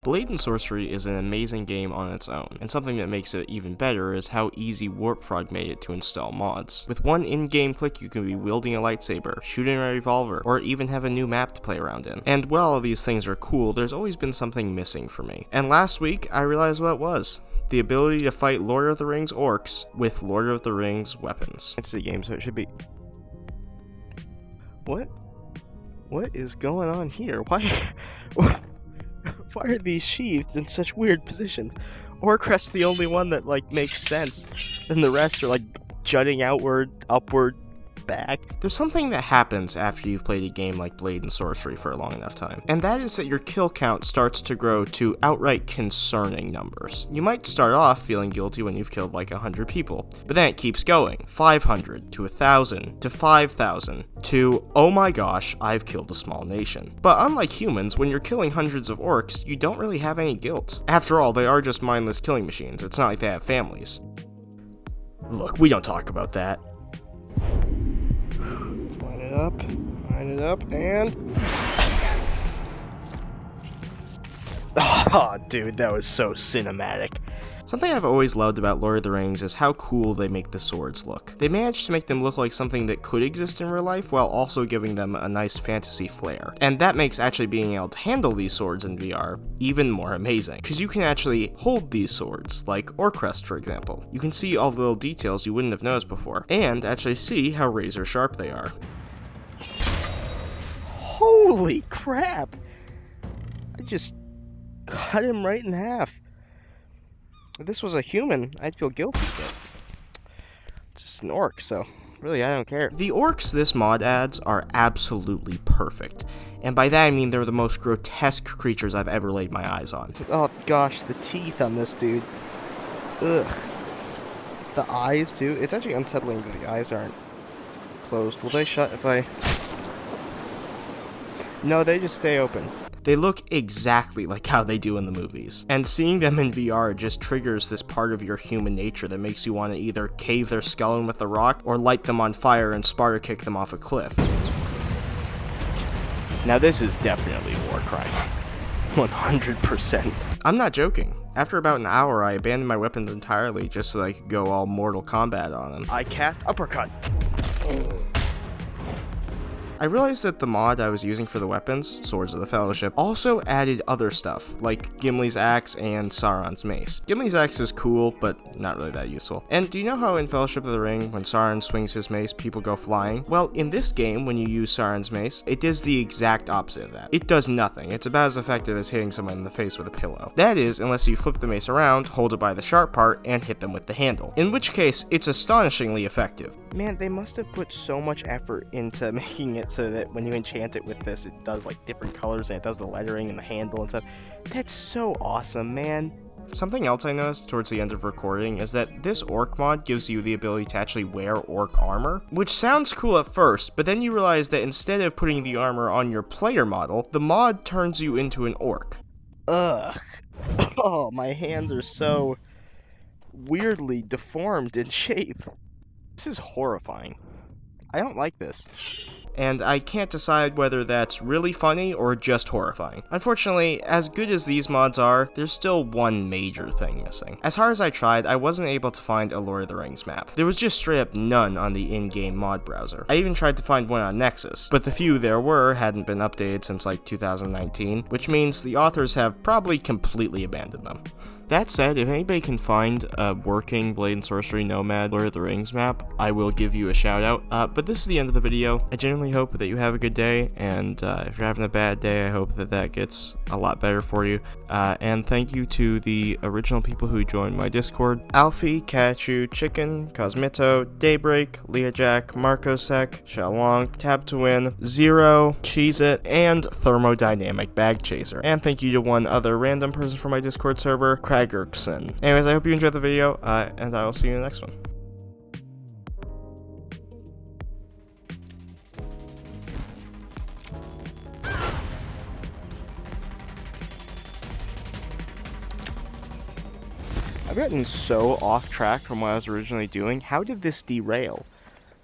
Blade and Sorcery is an amazing game on its own, and something that makes it even better is how easy Warpfrog made it to install mods. With one in-game click you can be wielding a lightsaber, shooting a revolver, or even have a new map to play around in. And while all these things are cool, there's always been something missing for me. And last week, I realized what it was. The ability to fight Lord of the Rings orcs with Lord of the Rings weapons. It's a game, so it should be... What is going on here? Why are these sheathed in such weird positions? Orcrest's the only one that, makes sense. And the rest are, jutting outward, upward, back. There's something that happens after you've played a game like Blade and Sorcery for a long enough time. And that is that your kill count starts to grow to outright concerning numbers. You might start off feeling guilty when you've killed 100 people, but then it keeps going. 500, to 1,000, to 5,000, to, oh my gosh, I've killed a small nation. But unlike humans, when you're killing hundreds of orcs, you don't really have any guilt. After all, they are just mindless killing machines. It's not like they have families. Look, we don't talk about that. Line it up, and... Oh, dude, that was so cinematic. Something I've always loved about Lord of the Rings is how cool they make the swords look. They managed to make them look like something that could exist in real life while also giving them a nice fantasy flair. And that makes actually being able to handle these swords in VR even more amazing, because you can actually hold these swords, like Orcrest for example. You can see all the little details you wouldn't have noticed before, and actually see how razor sharp they are. Holy crap! I just cut him right in half. If this was a human, I'd feel guilty, but it's just an orc, so really I don't care. The orcs this mod adds are absolutely perfect, and by that I mean they're the most grotesque creatures I've ever laid my eyes on. Oh gosh, the teeth on this dude. Ugh. The eyes too. It's actually unsettling that the eyes aren't closed. Will they shut if I... No, they just stay open. They look exactly like how they do in the movies, and seeing them in VR just triggers this part of your human nature that makes you want to either cave their skull in with a rock or light them on fire and Sparta kick them off a cliff. Now this is definitely a war crime. 100%. I'm not joking. After about an hour, I abandoned my weapons entirely just so I could go all Mortal Kombat on them. I cast Uppercut. I realized that the mod I was using for the weapons, Swords of the Fellowship, also added other stuff, like Gimli's axe and Sauron's mace. Gimli's axe is cool, but not really that useful. And do you know how in Fellowship of the Ring, when Sauron swings his mace, people go flying? Well, in this game, when you use Sauron's mace, it does the exact opposite of that. It does nothing. It's about as effective as hitting someone in the face with a pillow. That is, unless you flip the mace around, hold it by the sharp part, and hit them with the handle. In which case, it's astonishingly effective. Man, they must have put so much effort into making it so that when you enchant it with this, it does different colors and it does the lettering and the handle and stuff. That's so awesome, man. Something else I noticed towards the end of recording is that this orc mod gives you the ability to actually wear orc armor, which sounds cool at first, but then you realize that instead of putting the armor on your player model, the mod turns you into an orc. Ugh. Oh, my hands are so weirdly deformed in shape. This is horrifying. I don't like this. And I can't decide whether that's really funny or just horrifying. Unfortunately, as good as these mods are, there's still one major thing missing. As hard as I tried, I wasn't able to find a Lord of the Rings map. There was just straight up none on the in-game mod browser. I even tried to find one on Nexus, but the few there were hadn't been updated since 2019, which means the authors have probably completely abandoned them. That said, if anybody can find a working Blade and Sorcery Nomad Lord of the Rings map, I will give you a shout out. But this is the end of the video. I genuinely hope that you have a good day, and if you're having a bad day, I hope that that gets a lot better for you. And thank you to the original people who joined my Discord: Alfie, Kachu, Chicken, Cosmito, Daybreak, Leahjack, Marcosec, Shalong, Tab to Win, Zero, Cheese It, and Thermodynamic Bag Chaser. And thank you to one other random person from my Discord server, Kragerkson. Anyways, I hope you enjoyed the video, and I will see you in the next one. I've gotten so off track from what I was originally doing. How did this derail?